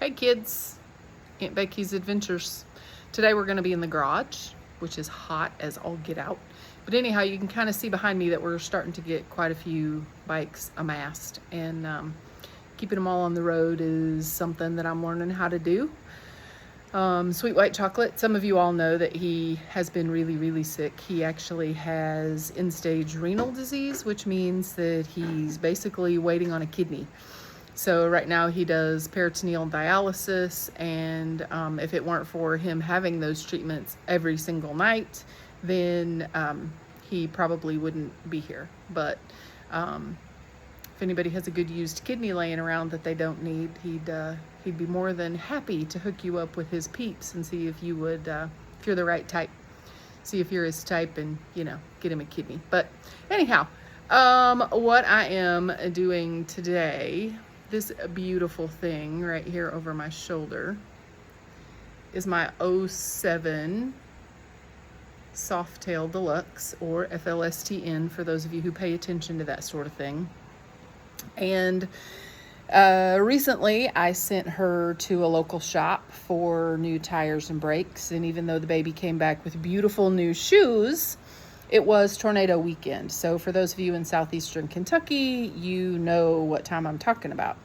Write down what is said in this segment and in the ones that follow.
Hey kids, Aunt Becky's Adventures. Today we're going to be in the garage, which is hot as all get out. But anyhow, you can kind of see behind me that we're starting to get quite a few bikes amassed, and keeping them all on the road is something that I'm learning how to do. Sweet White Chocolate, some of you all know that he has been really sick. He actually has end-stage renal disease, which means that he's basically waiting on a kidney. So right now he does peritoneal dialysis, and if it weren't for him having those treatments every single night, then he probably wouldn't be here. But if anybody has a good used kidney laying around that they don't need, he'd be more than happy to hook you up with his peeps and see if you would, if you're the right type. See if you're his type and, you know, get him a kidney. But anyhow, what I am doing today, this beautiful thing right here over my shoulder, is my 07 Softail Deluxe, or FLSTN for those of you who pay attention to that sort of thing. And recently I sent her to a local shop for new tires and brakes, and even though the baby came back with beautiful new shoes, it was tornado weekend. So for those of you in southeastern Kentucky, you know what time I'm talking about.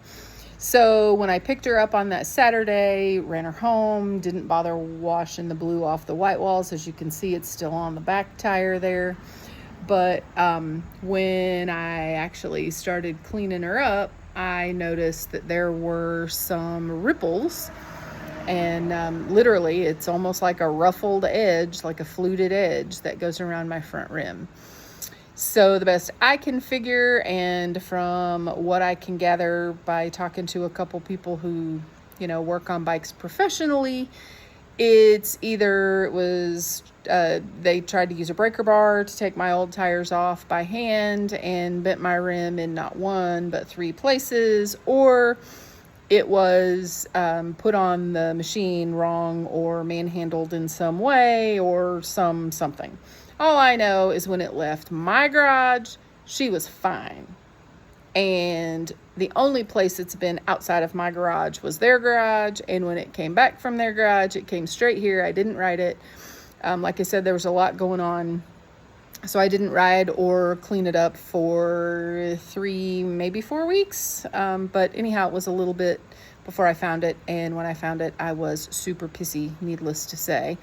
So when I picked her up on that Saturday, ran her home, didn't bother washing the blue off the white walls. As you can see, it's still on the back tire there. But when I actually started cleaning her up, I noticed that there were some ripples, and literally it's almost like a ruffled edge, like a fluted edge that goes around my front rim. So the best I can figure, and from what I can gather by talking to a couple people who, you know, work on bikes professionally, it's either it was they tried to use a breaker bar to take my old tires off by hand and bent my rim in not one but 3 places, or it was put on the machine wrong or manhandled in some way or something. All I know is when it left my garage, she was fine. And the only place it's been outside of my garage was their garage. And when it came back from their garage, it came straight here. I didn't ride it. Like I said, there was a lot going on, so I didn't ride or clean it up for 3, maybe 4 weeks. But anyhow, it was a little bit before I found it. And when I found it, I was super pissy, needless to say.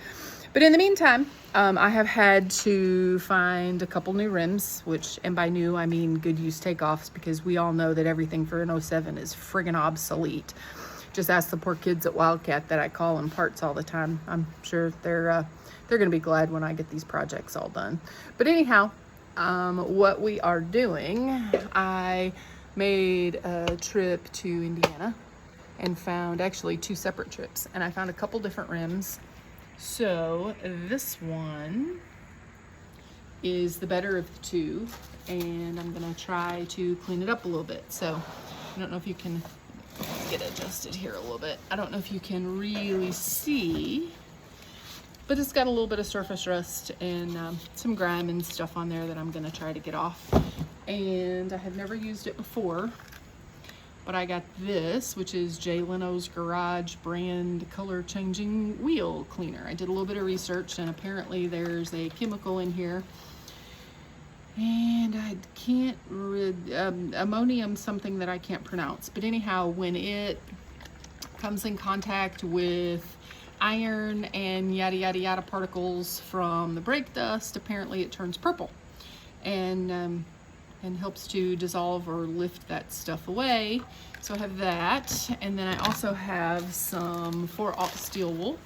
But in the meantime, I have had to find a couple new rims, which, and by new, I mean good use takeoffs, because we all know that everything for an 07 is friggin' obsolete. Just ask the poor kids at Wildcat that I call them parts all the time. I'm sure they're going to be glad when I get these projects all done. But anyhow, what we are doing, I made a trip to Indiana and found actually 2 separate trips, and I found a couple different rims. So this one is the better of the 2, and I'm gonna try to clean it up a little bit. So I don't know if you can get adjusted here a little bit. I don't know if you can really see, but it's got a little bit of surface rust and some grime and stuff on there that I'm gonna try to get off. And I have never used it before, but I got this, which is Jay Leno's Garage brand color changing wheel cleaner. I did a little bit of research, and apparently there's a chemical in here, and I can't ammonium something that I can't pronounce. But anyhow, when it comes in contact with iron and yada yada yada particles from the brake dust, apparently it turns purple, and helps to dissolve or lift that stuff away. So I have that, and then I also have some 4/0 steel wool,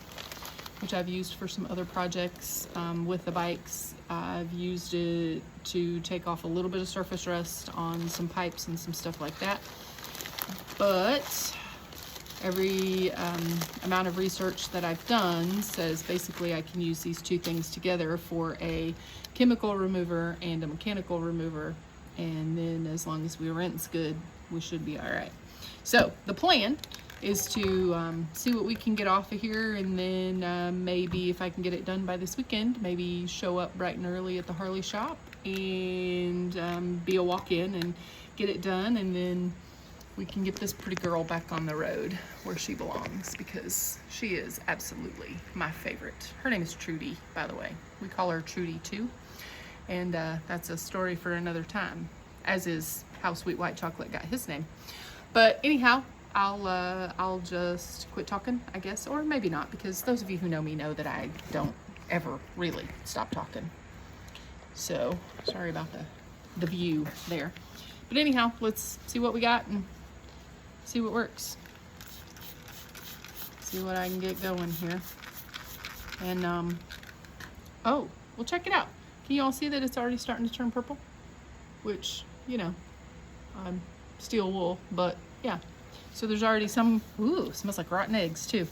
which I've used for some other projects with the bikes. I've used it to take off a little bit of surface rust on some pipes and some stuff like that. But every amount of research that I've done says basically I can use these 2 things together for a chemical remover and a mechanical remover, and then as long as we rinse good, we should be all right. So the plan is to see what we can get off of here, and then maybe if I can get it done by this weekend, maybe show up bright and early at the Harley shop and be a walk-in and get it done, and then we can get this pretty girl back on the road where she belongs, because she is absolutely my favorite. Her name is Trudy, by the way. We call her Trudy too. And that's a story for another time, as is how Sweet White Chocolate got his name. But anyhow, I'll just quit talking, I guess, or maybe not, because those of you who know me know that I don't ever really stop talking. So sorry about the view there. But anyhow, let's see what we got and see what works. See what I can get going here. And oh, well, check it out. Can you all see that it's already starting to turn purple? Which, you know, steel wool, but yeah. So there's already some, ooh, smells like rotten eggs too.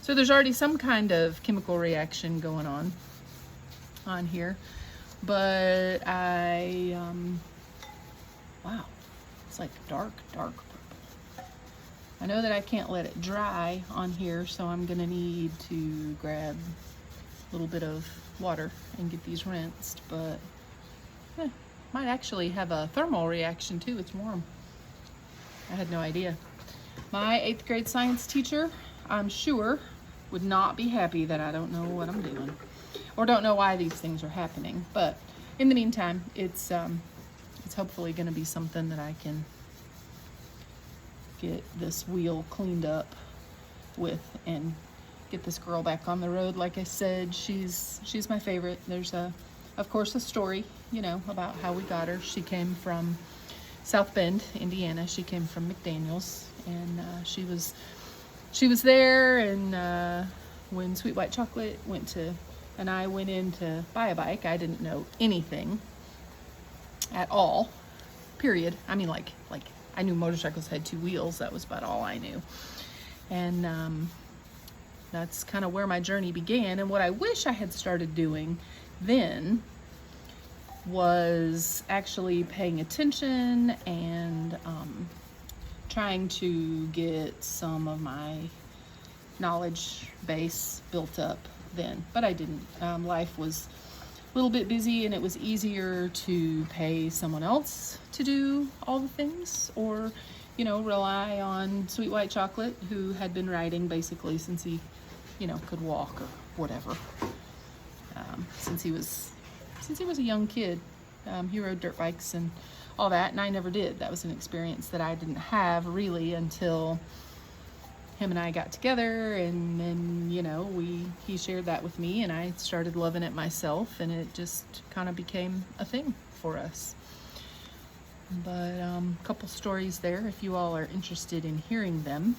So there's already some kind of chemical reaction going on here. But wow, it's like dark purple. I know that I can't let it dry on here, so I'm gonna need to grab a little bit of water and get these rinsed, but might actually have a thermal reaction too. It's warm. I had no idea. My 8th grade science teacher, I'm sure, would not be happy that I don't know what I'm doing, or don't know why these things are happening. But in the meantime, it's hopefully going to be something that I can get this wheel cleaned up with and get this girl back on the road. Like I said, she's my favorite. There's of course, a story, you know, about how we got her. She came from South Bend, Indiana. She came from McDaniels, and she was there. And when Sweet White Chocolate and I went in to buy a bike, I didn't know anything at all. Period. I mean, like I knew motorcycles had 2 wheels. That was about all I knew. And that's kind of where my journey began. And what I wish I had started doing then was actually paying attention and trying to get some of my knowledge base built up then, but I didn't. Life was a little bit busy, and it was easier to pay someone else to do all the things, or, you know, rely on Sweet White Chocolate, who had been riding basically since he, you know, could walk or whatever. Since he was a young kid. He rode dirt bikes and all that, and I never did. That was an experience that I didn't have really until him and I got together, and then, you know, he shared that with me, and I started loving it myself, and it just kind of became a thing for us. But a couple stories there. If you all are interested in hearing them,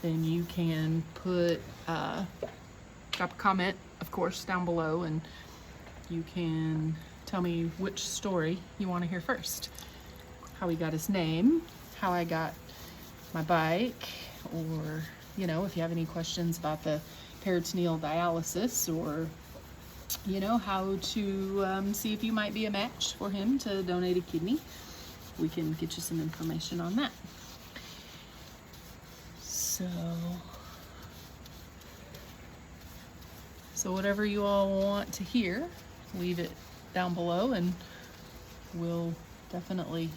then you can drop a comment, of course, down below, and you can tell me which story you want to hear first. How he got his name, how I got my bike, or, you know, if you have any questions about the peritoneal dialysis, or, you know, how to see if you might be a match for him to donate a kidney, we can get you some information on that. So whatever you all want to hear, leave it down below, and we'll definitely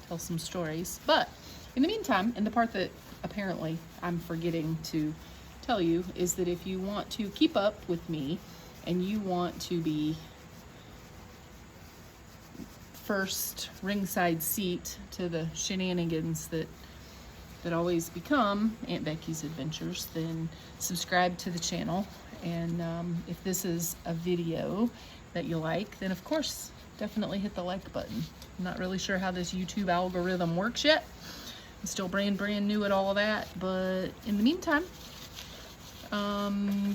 tell some stories. But in the meantime, and the part that apparently I'm forgetting to tell you, is that if you want to keep up with me and you want to be first ringside seat to the shenanigans that always become Aunt Becky's adventures, then subscribe to the channel. And if this is a video that you like, then of course definitely hit the like button. I'm not really sure how this YouTube algorithm works yet. I'm still brand new at all of that, but in the meantime,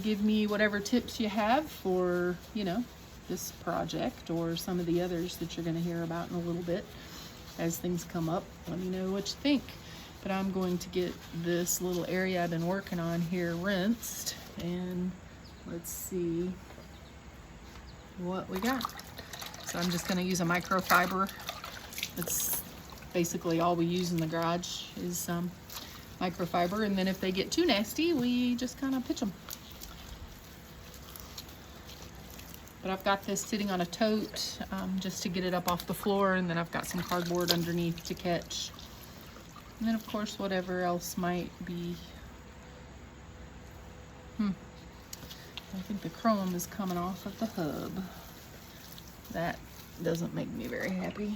give me whatever tips you have for, you know, this project or some of the others that you're going to hear about in a little bit as things come up. Let me know what you think. But I'm going to get this little area I've been working on here rinsed, and let's see what we got. So I'm just going to use a microfiber. That's basically all we use in the garage is microfiber, and then if they get too nasty, we just kind of pitch them. But I've got this sitting on a tote just to get it up off the floor, and then I've got some cardboard underneath to catch And then of course whatever else might be. I think the chrome is coming off of the hub. That doesn't make me very happy.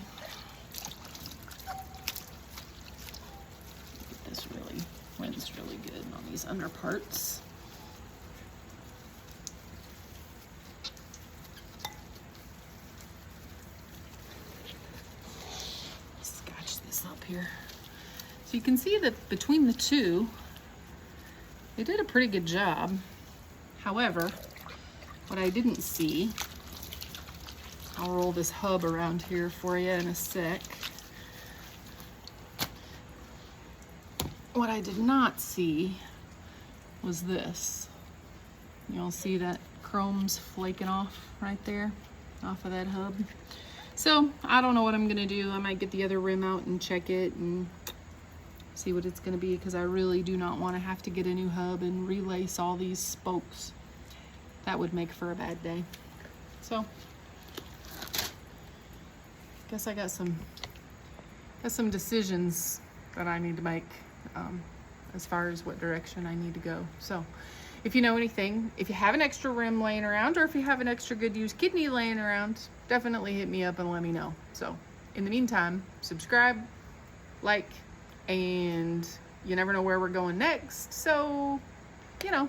This really wins really good on these under parts. Scotch this up here. So you can see that between the two, they did a pretty good job. However, what I didn't see, I'll roll this hub around here for you in a sec. What I did not see was this. You'll see that chrome's flaking off right there, off of that hub. So I don't know what I'm gonna do. I might get the other rim out and check it and see what it's gonna be, because I really do not want to have to get a new hub and relace all these spokes. That would make for a bad day. So guess I got some decisions that I need to make as far as what direction I need to go. So if you know anything, if you have an extra rim laying around, or if you have an extra good used kidney laying around, definitely hit me up and let me know. So in the meantime, subscribe, like, and you never know where we're going next. So, you know,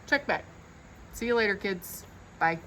check back. See you later, kids. Bye.